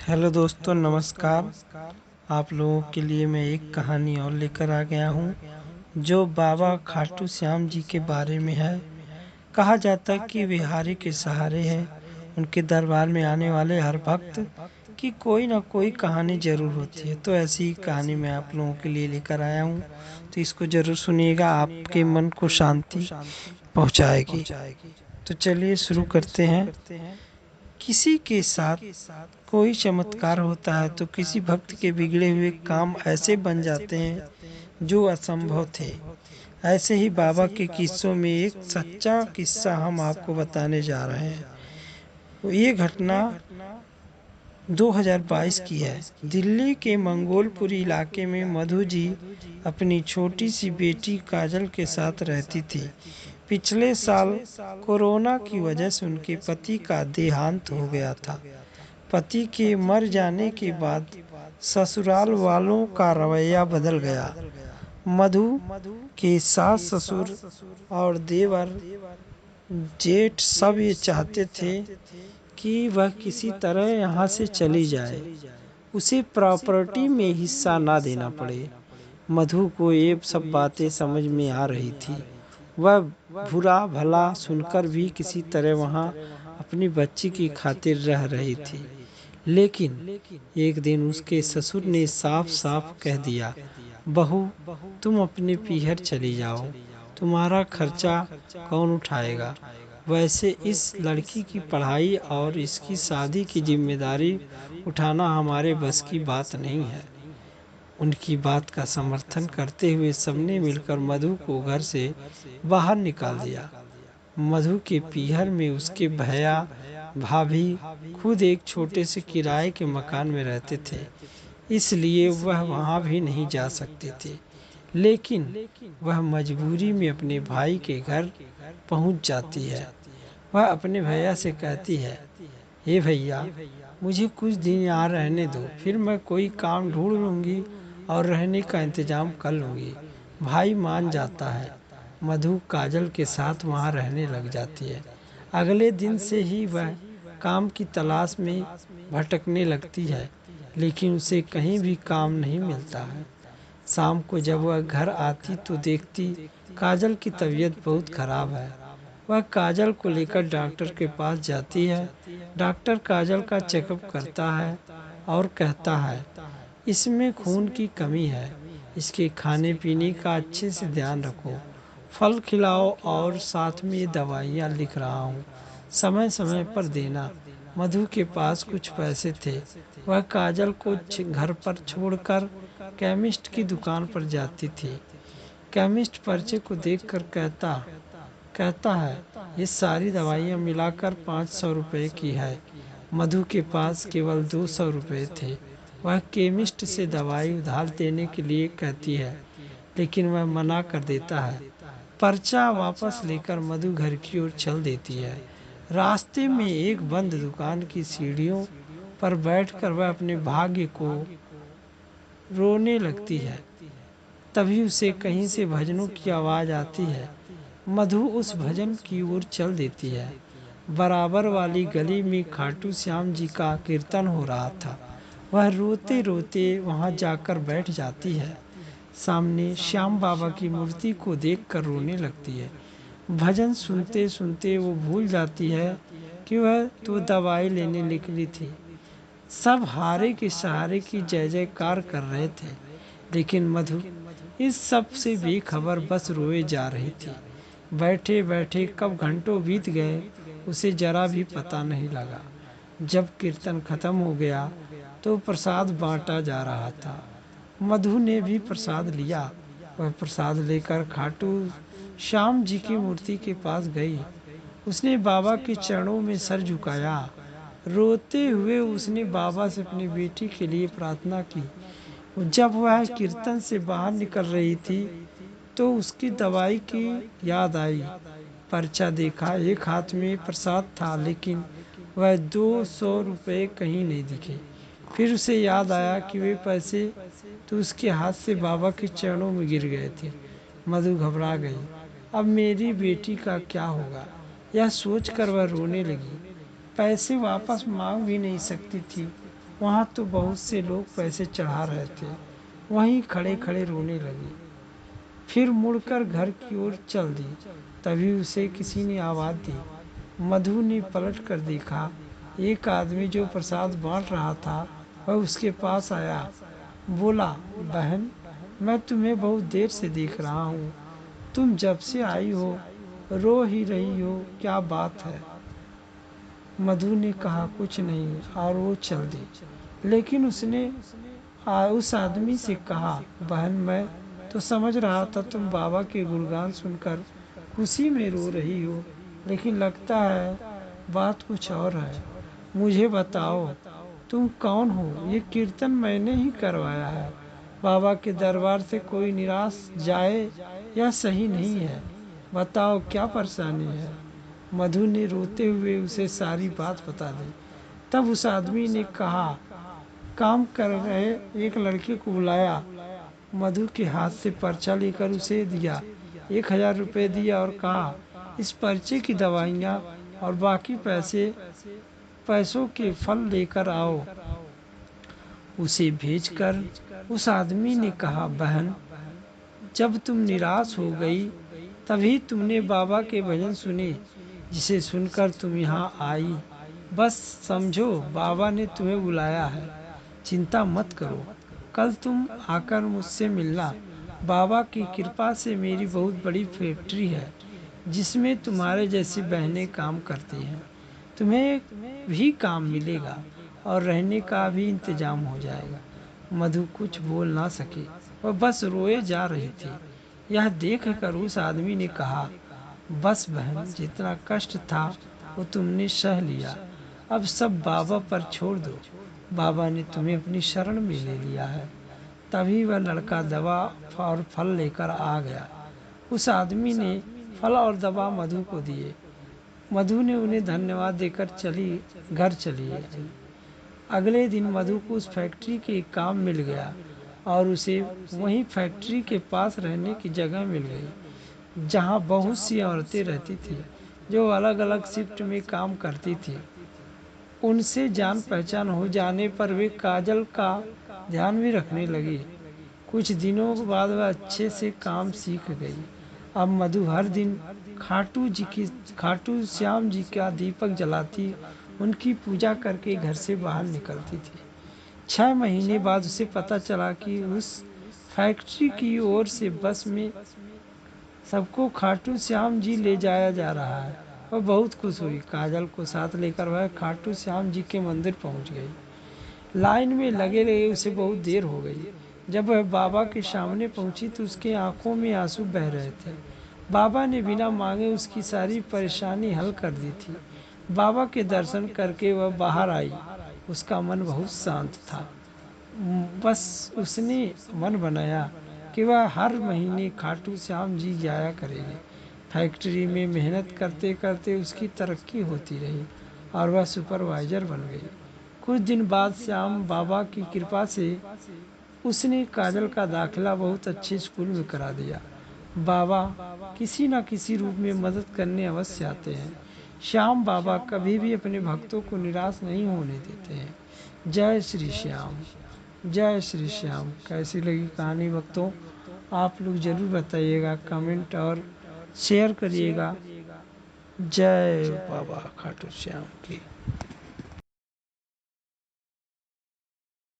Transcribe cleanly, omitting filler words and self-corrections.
Hello दोस्तों, नमस्कार। आप लोगों के लिए मैं एक कहानी और लेकर आ गया हूँ जो बाबा खाटू श्याम जी के बारे में है। कहा जाता है कि बिहारी के सहारे हैं। उनके दरबार में आने वाले हर भक्त की कोई ना कोई कहानी जरूर होती है। तो ऐसी ही कहानी मैं आप लोगों के लिए लेकर आया हूँ। तो इसको जरूर सुनिएगा, आपके मन को शांति पहुँचाएगी। तो चलिए शुरू करते हैं। किसी के साथ कोई चमत्कार होता है तो किसी भक्त के बिगड़े हुए काम ऐसे बन जाते हैं जो असंभव थे। ऐसे ही बाबा के किस्सों में एक सच्चा किस्सा हम आपको बताने जा रहे हैं। ये घटना 2022 की है। दिल्ली के मंगोलपुरी इलाके में मधु जी अपनी छोटी सी बेटी काजल के साथ रहती थी। पिछले साल कोरोना की वजह से उनके पति का देहांत हो गया था। पति के मर जाने के बाद ससुराल वालों का रवैया बदल गया। मधु के सास ससुर और देवर जेठ सब ये चाहते थे कि वह किसी तरह यहाँ से चली जाए, उसे प्रॉपर्टी में हिस्सा ना देना पड़े। मधु को ये सब बातें समझ में आ रही थी। वह बुरा भला सुनकर भी किसी तरह वहाँ अपनी बच्ची की खातिर रह रही थी। लेकिन एक दिन उसके ससुर ने साफ साफ कह दिया, बहू तुम अपने पीहर चली जाओ, तुम्हारा खर्चा कौन उठाएगा। वैसे इस लड़की की पढ़ाई और इसकी शादी की जिम्मेदारी उठाना हमारे बस की बात नहीं है। उनकी बात का समर्थन करते हुए सबने मिलकर मधु को घर से बाहर निकाल दिया। मधु के पीहर में उसके भैया भाभी खुद एक छोटे से किराए के मकान में रहते थे, इसलिए वह वहां भी नहीं जा सकते थे। लेकिन वह मजबूरी में अपने भाई के घर पहुंच जाती है। वह अपने भैया से कहती है, हे भैया मुझे कुछ दिन यहाँ रहने दो, फिर मैं कोई काम ढूंढ लूँगी और रहने का इंतजाम कर लूँगी। भाई मान जाता है। मधु काजल के साथ वहाँ रहने लग जाती है। अगले दिन से ही वह काम की तलाश में भटकने लगती है, लेकिन उसे कहीं भी काम नहीं मिलता है। शाम को जब वह घर आती तो देखती काजल की तबीयत बहुत खराब है। वह काजल को लेकर डॉक्टर के पास जाती है। डॉक्टर काजल का चेकअप करता है और कहता है, इसमें खून की कमी है, इसके खाने पीने का अच्छे से ध्यान रखो, फल खिलाओ और साथ में दवाइयाँ लिख रहा हूँ, समय समय पर देना। मधु के पास कुछ पैसे थे। वह काजल को घर पर छोड़कर केमिस्ट की दुकान पर जाती थी। केमिस्ट पर्चे को देखकर कहता है, ये सारी दवाइयाँ मिलाकर 500 रुपये की है। मधु के पास केवल 200 रुपये थे। वह केमिस्ट से दवाई उधार देने के लिए कहती है, लेकिन वह मना कर देता है। पर्चा वापस लेकर मधु घर की ओर चल देती है। रास्ते में एक बंद दुकान की सीढ़ियों पर बैठकर वह अपने भाग्य को रोने लगती है। तभी उसे कहीं से भजनों की आवाज आती है। मधु उस भजन की ओर चल देती है। बराबर वाली गली में खाटू श्याम जी का कीर्तन हो रहा था। वह रोते रोते वहां जाकर बैठ जाती है। सामने श्याम बाबा की मूर्ति को देखकर रोने लगती है। भजन सुनते सुनते वो भूल जाती है कि वह तो दवाई लेने निकली थी। सब हारे के सहारे की जय जयकार कर रहे थे, लेकिन मधु इस सब से बेखबर बस रोए जा रही थी। बैठे बैठे कब घंटों बीत गए उसे जरा भी पता नहीं लगा। जब कीर्तन खत्म हो गया तो प्रसाद बांटा जा रहा था। मधु ने भी प्रसाद लिया। वह प्रसाद लेकर खाटू श्याम जी की मूर्ति के पास गई। उसने बाबा के चरणों में सर झुकाया। रोते हुए उसने बाबा से अपनी बेटी के लिए प्रार्थना की। जब वह कीर्तन से बाहर निकल रही थी तो उसकी दवाई की याद आई। पर्चा देखा, एक हाथ में प्रसाद था, लेकिन वह 200 रुपये कहीं नहीं दिखे। फिर उसे याद आया कि वे पैसे तो उसके हाथ से बाबा के चरणों में गिर गए थे। मधु घबरा गई। अब मेरी बेटी का क्या होगा, यह सोचकर वह रोने लगी। पैसे वापस मांग भी नहीं सकती थी। वहाँ तो बहुत से लोग पैसे चढ़ा रहे थे। वहीं खड़े खड़े रोने लगी। फिर मुड़कर घर की ओर चल दी। तभी उसे किसी ने आवाज़ दी। मधु ने पलट कर देखा। एक आदमी जो प्रसाद बांट रहा था वह उसके पास आया। बोला, बहन, मैं तुम्हें बहुत देर से देख रहा हूँ। तुम जब से आई हो रो ही रही हो, क्या बात है? मधु ने कहा, कुछ नहीं, और वो चल दी। लेकिन उसने उस आदमी से कहा, बहन, मैं तो समझ रहा था तुम बाबा के गुणगान सुनकर खुशी में रो रही हो, लेकिन लगता है बात कुछ और है। मुझे बताओ, तुम कौन हो? ये कीर्तन मैंने ही करवाया है। बाबा के दरबार से कोई निराश जाए या सही नहीं है। बताओ क्या परेशानी है? मधु ने रोते हुए उसे सारी बात बता दी। तब उस आदमी ने कहा, काम कर रहे एक लड़के को बुलाया। मधु के हाथ से पर्चा लेकर उसे दिया। 1,000 रुपये दिया और कहा, इस पर्चे की दवाइयाँ और बाकी पैसों के फल लेकर आओ। उसे भेजकर उस आदमी ने कहा, बहन, जब तुम निराश हो गई तभी तुमने बाबा के भजन सुने, जिसे सुनकर तुम यहाँ आई। बस समझो, बाबा ने तुम्हें बुलाया है। चिंता मत करो, कल तुम आकर मुझसे मिलना। बाबा की कृपा से मेरी बहुत बड़ी फैक्ट्री है, जिसमें तुम्हारे जैसी बहनें काम करती हैं। तुम्हें भी काम मिलेगा और रहने का भी इंतजाम हो जाएगा। मधु कुछ बोल ना सकी, वह बस रोए जा रही थी। यह देख कर उस आदमी ने कहा, बस बहन, जितना कष्ट था वो तुमने सह लिया। अब सब बाबा पर छोड़ दो। बाबा ने तुम्हें अपनी शरण में ले लिया है। तभी वह लड़का दवा और फल लेकर आ गया। उस आदमी ने फल और दवा मधु को दिए। मधु ने उन्हें धन्यवाद देकर घर चली आई। अगले दिन मधु को उस फैक्ट्री के काम मिल गया और उसे वहीं फैक्ट्री के पास रहने की जगह मिल गई, जहां बहुत सी औरतें रहती थी जो अलग अलग शिफ्ट में काम करती थी। उनसे जान पहचान हो जाने पर वे काजल का ध्यान भी रखने लगी। कुछ दिनों के बाद वह अच्छे से काम सीख गई। अब मधु हर दिन खाटू श्याम जी का दीपक जलाती, उनकी पूजा करके घर से बाहर निकलती थी। 6 महीने बाद उसे पता चला कि उस फैक्ट्री की ओर से बस में सबको खाटू श्याम जी ले जाया जा रहा है। वह बहुत खुश हुई। काजल को साथ लेकर वह खाटू श्याम जी के मंदिर पहुंच गई। लाइन में लगे रहे उसे बहुत देर हो गई। जब वह बाबा के सामने पहुंची तो उसके आंखों में आंसू बह रहे थे। बाबा ने बिना मांगे उसकी सारी परेशानी हल कर दी थी। बाबा के दर्शन करके वह बाहर आई। उसका मन बहुत शांत था। बस उसने मन बनाया कि वह हर महीने खाटू श्याम जी जाया करेगी। फैक्ट्री में मेहनत करते करते उसकी तरक्की होती रही और वह सुपरवाइजर बन गई। कुछ दिन बाद श्याम बाबा की कृपा से उसने काजल का दाखिला बहुत अच्छे स्कूल में करा दिया। बाबा किसी न किसी रूप में मदद करने अवश्य आते हैं। श्याम बाबा कभी भी अपने भक्तों को निराश नहीं होने देते हैं। जय श्री श्याम। जय श्री श्याम। कैसी लगी कहानी भक्तों? आप लोग ज़रूर बताइएगा, कमेंट और शेयर करिएगा। जय बाबा खाटू श्याम की।